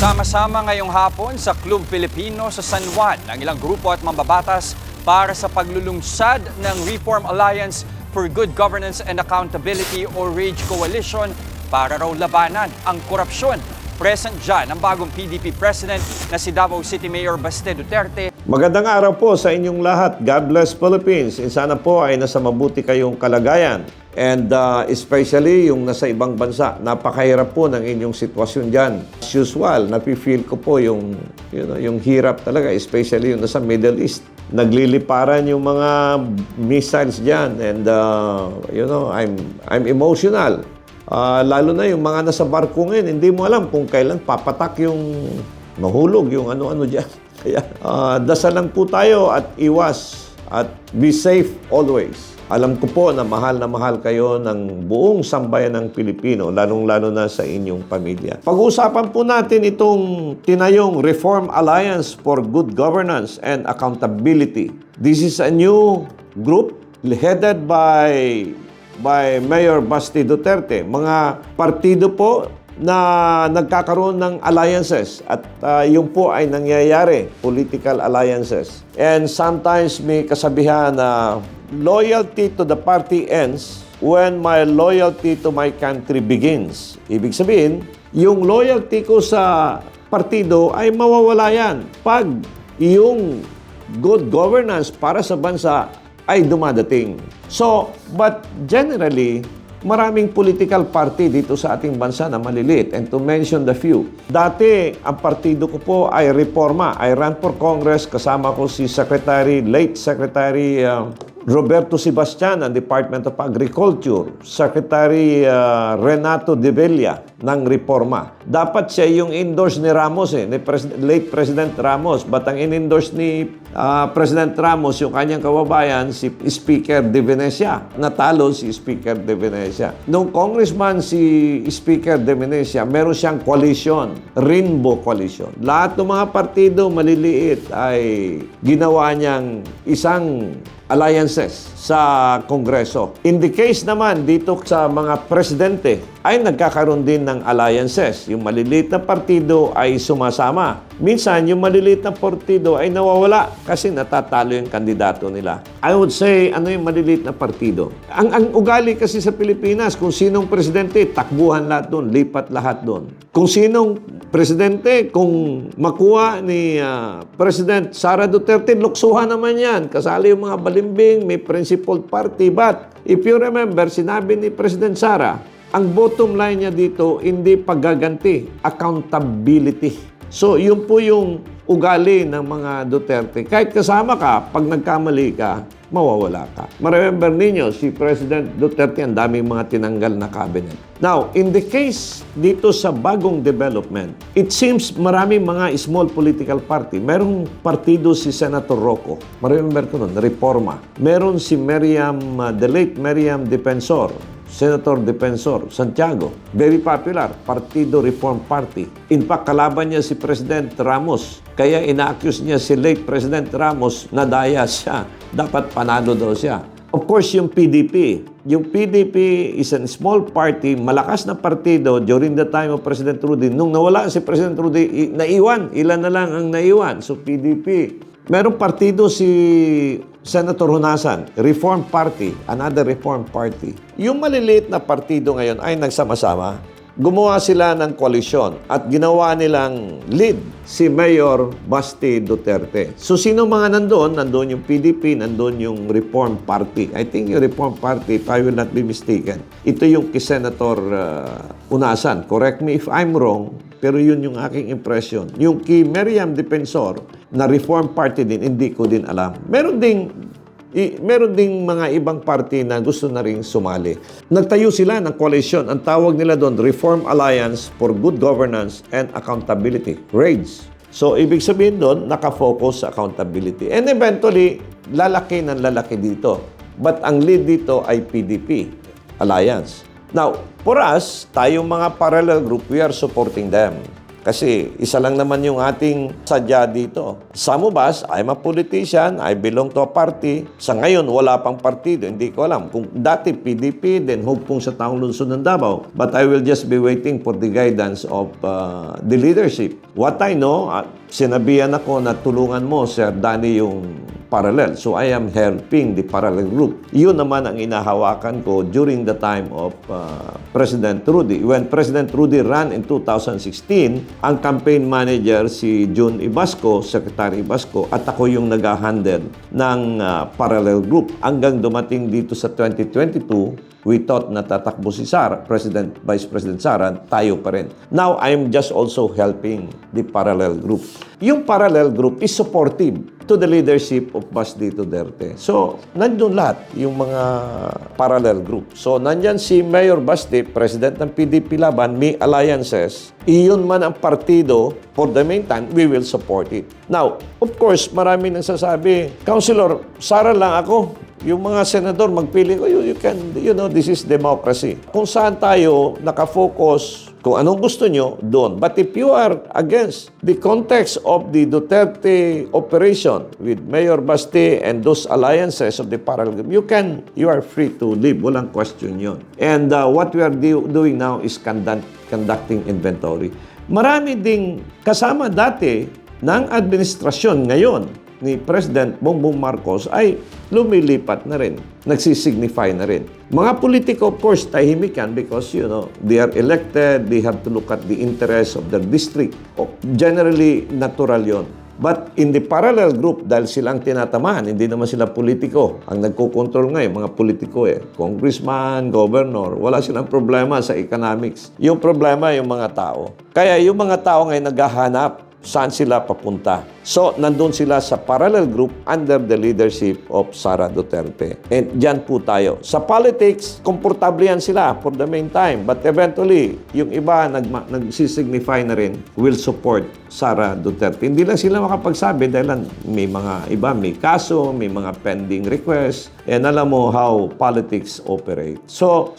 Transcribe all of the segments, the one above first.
Sama-sama ngayong hapon sa Club Filipino sa San Juan ang ilang grupo at mambabatas para sa paglulungsad ng Reform Alliance for Good Governance and Accountability o RAGE Coalition para raw labanan ang korupsyon. Present dyan ang bagong PDP President na si Davao City Mayor Baste Duterte. Magandang araw po sa inyong lahat. God bless Philippines. Sana po ay nasa mabuti kayong kalagayan. And especially yung nasa ibang bansa, napakahirap po ng inyong sitwasyon dyan. As usual, napifeel ko po yung hirap talaga, especially yung nasa Middle East. Nagliliparan yung mga missiles dyan and I'm emotional. Lalo na yung mga nasa barko ngayon, hindi mo alam kung kailan papatak yung mahulog, yung ano-ano dyan. Kaya dasal lang po tayo at iwas at be safe always. Alam ko po na mahal kayo ng buong sambayan ng Pilipino, lalong-lalo na sa inyong pamilya. Pag-uusapan po natin itong tinayong Reform Alliance for Good Governance and Accountability. This is a new group headed by Mayor Baste Duterte. Mga partido po na nagkakaroon ng alliances at yun po ay nangyayari, political alliances. And sometimes may kasabihan na loyalty to the party ends when my loyalty to my country begins. Ibig sabihin, yung loyalty ko sa partido ay mawawala yan pag yung good governance para sa bansa ay dumadating. So, but generally, maraming political party dito sa ating bansa na maliliit. And to mention the few, dati ang partido ko po ay Reforma. I ran for Congress, kasama ko si late Secretary Roberto Sebastian ng Department of Agriculture, Secretary Renato De Villa ng Reforma. Dapat siya yung endorse ni Ramos ni late President Ramos. But ang in-endorse ni President Ramos, yung kanyang kababayan, si Speaker De Venecia. Natalo si Speaker De Venecia. Nung congressman si Speaker De Venecia, meron siyang coalition, Rainbow Coalition. Lahat ng mga partido maliliit ay ginawa niyang isang alliances sa Kongreso. In the case naman dito sa mga presidente, ay nagkakaroon din ng alliances. Yung maliliit na partido ay sumasama. Minsan, yung maliliit na partido ay nawawala kasi natatalo yung kandidato nila. I would say, ano yung maliliit na partido? Ang ugali kasi sa Pilipinas, kung sinong presidente, takbuhan lahat doon, lipat lahat doon. Kung sinong presidente, kung makuha ni President Sara Duterte, luksuhan naman yan. Kasali yung mga balimbing, may principled party. But if you remember, sinabi ni President Sara, ang bottom line niya dito, hindi paggaganti, accountability. So, yun po yung ugali ng mga Duterte. Kahit kasama ka, pag nagkamali ka, mawawala ka. Maremember ninyo, si President Duterte, ang daming mga tinanggal na cabinet. Now, in the case dito sa bagong development, it seems maraming mga small political party. Merong partido si Senator Rocco. Maremember ko nun, Reforma. Meron si the late Miriam Defensor, Senator Defensor Santiago. Very popular, Partido Reform Party. In fact, kalaban niya si President Ramos. Kaya ina-accuse niya si late President Ramos na daya siya. Dapat panalo daw siya. Of course, yung PDP. Yung PDP is a small party, malakas na partido during the time of President Rudy. Nung nawala si President Rudy, naiwan. Ilan na lang ang naiwan. So, PDP. Merong partido si Senator Honasan, Reform Party, another Reform Party. Yung maliliit na partido ngayon ay nagsama-sama. Gumawa sila ng koalisyon at ginawa nilang lead si Mayor Baste Duterte. So sino mga nandoon? Nandoon yung PDP, nandoon yung Reform Party. I think yung Reform Party, if I will not be mistaken, ito yung kay Senator Honasan. Correct me if I'm wrong, pero yun yung aking impression. Yung kay Miriam Defensor na Reform Party din, hindi ko din alam. Meron ding mga ibang party na gusto na rin sumali. Nagtayo sila ng coalition. Ang tawag nila doon, Reform Alliance for Good Governance and Accountability, RAGE. So, ibig sabihin doon, nakafocus sa accountability. And eventually, lalaki ng lalaki dito. But ang lead dito ay PDP Alliance. Now, for us, tayong mga parallel group, we are supporting them. Kasi isa lang naman yung ating sadya dito. Some of us, I'm a politician, I belong to a party. Sa ngayon, wala pang partido. Hindi ko alam. Kung dati PDP, then hugpong sa taong lungsod ng Davao. But I will just be waiting for the guidance of the leadership. What I know, sinabihan ako na tulungan mo, Sir Danny, yung parallel. So I am helping the parallel group. Yun naman ang inahawakan ko during the time of President Rudy. When President Rudy ran in 2016, ang campaign manager si June Ibasco, Secretary Ibasco, at ako yung nag-handle ng parallel group. Hanggang dumating dito sa 2022, we thought na tatakbo si Sara, Vice President Sara, tayo pa rin. Now, I'm just also helping the parallel group. Yung parallel group is supportive to the leadership of Basti Duterte. So, nandun lahat yung mga parallel group. So, nandyan si Mayor Basti, President ng PDP Laban, may alliances. Iyon man ang partido, for the meantime, we will support it. Now, of course, marami nang sasabi, Councilor, Sara lang ako. Yung mga senador magpili ko, this is democracy. Kung saan tayo nakafocus, kung anong gusto nyo, doon. But if you are against the context of the Duterte operation with Mayor Basti and those alliances of the parallel group, you are free to leave. Walang question yun. And what we are doing now is conducting inventory. Marami ding kasama dati ng administrasyon ngayon ni President Bongbong Marcos ay lumilipat na rin, nagsisignify na rin. Mga politiko, of course, tahimik yan because, they are elected, they have to look at the interests of their district. Generally, natural yon. But in the parallel group, dahil silang tinatamaan, hindi naman sila politiko. Ang nagkocontrol ngayon, mga politiko congressman, governor, wala silang problema sa economics. Yung problema, yung mga tao. Kaya yung mga tao ngayon naghahanap saan sila papunta. So, nandun sila sa parallel group under the leadership of Sara Duterte. And dyan po tayo. Sa politics, komportable yan sila for the meantime. But eventually, yung iba nagsisignify na rin will support Sara Duterte. Hindi lang sila makapagsabi dahil may mga iba, may kaso, may mga pending requests. And alam mo how politics operate. So,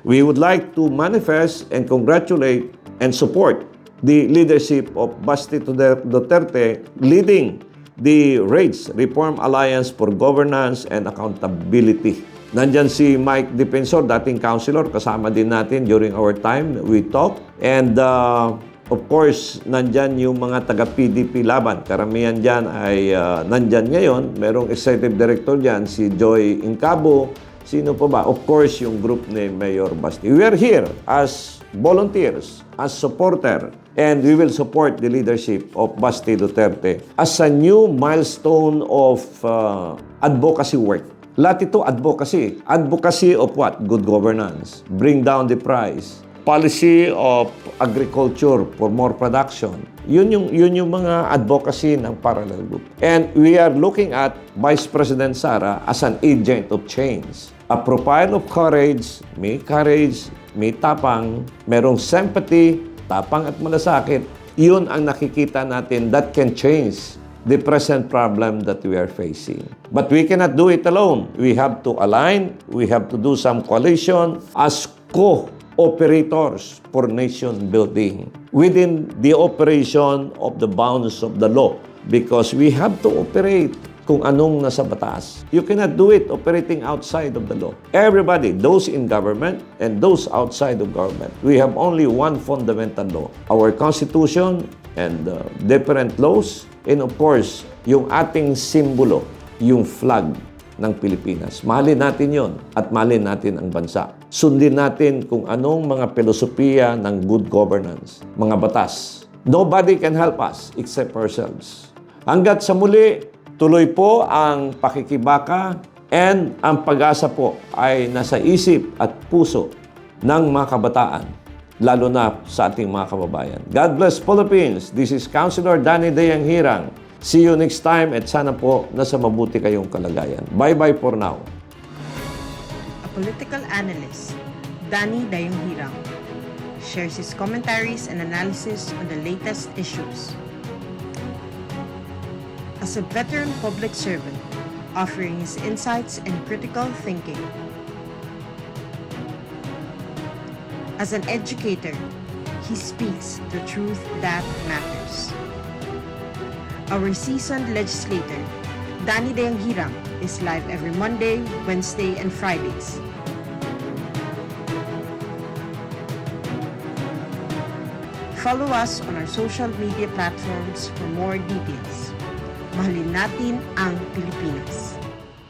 we would like to manifest and congratulate and support the leadership of Basti Duterte leading the RAGE, Reform Alliance for Governance and Accountability. Nandyan si Mike Defensor, dating councilor, kasama din natin during our time. We talk. And of course, nandyan yung mga taga-PDP Laban. Karamihan dyan ay nandyan ngayon. Merong executive director dyan, si Joy Incabo. Sino pa ba? Of course, yung group ni Mayor Basti. We are here as volunteers, as supporter, and we will support the leadership of Basti Duterte as a new milestone of advocacy work. Lahat ito advocacy. Advocacy of what? Good governance. Bring down the price. Policy of agriculture for more production. Yun yung mga advocacy ng parallel group. And we are looking at Vice President Sara as an agent of change. A profile of courage, may tapang, merong sympathy, tapang at malasakit. Yun ang nakikita natin that can change the present problem that we are facing. But we cannot do it alone. We have to align, we have to do some coalition as co-operators for nation building within the operation of the bounds of the law because we have to operate kung anong nasa batas. You cannot do it operating outside of the law. Everybody, those in government and those outside of government, we have only one fundamental law. Our Constitution and different laws, and of course, yung ating simbolo, yung flag ng Pilipinas. Mahalin natin yon at mahalin natin ang bansa. Sundin natin kung anong mga filosofiya ng good governance, mga batas. Nobody can help us except ourselves. Hanggat sa muli, tuloy po ang pakikibaka and ang pag-asa po ay nasa isip at puso ng mga kabataan, lalo na sa ating mga kababayan. God bless Philippines. This is Councilor Danny Dayang Hirang. See you next time at sana po nasa mabuti kayong kalagayan. Bye-bye for now. A political analyst, Danny Dayang Hirang, shares his commentaries and analysis on the latest issues. As a veteran public servant, offering his insights and critical thinking. As an educator, he speaks the truth that matters. Our seasoned legislator, Danny Dayang-Hirang, is live every Monday, Wednesday, and Fridays. Follow us on our social media platforms for more details. Mahalin natin ang Pilipinas.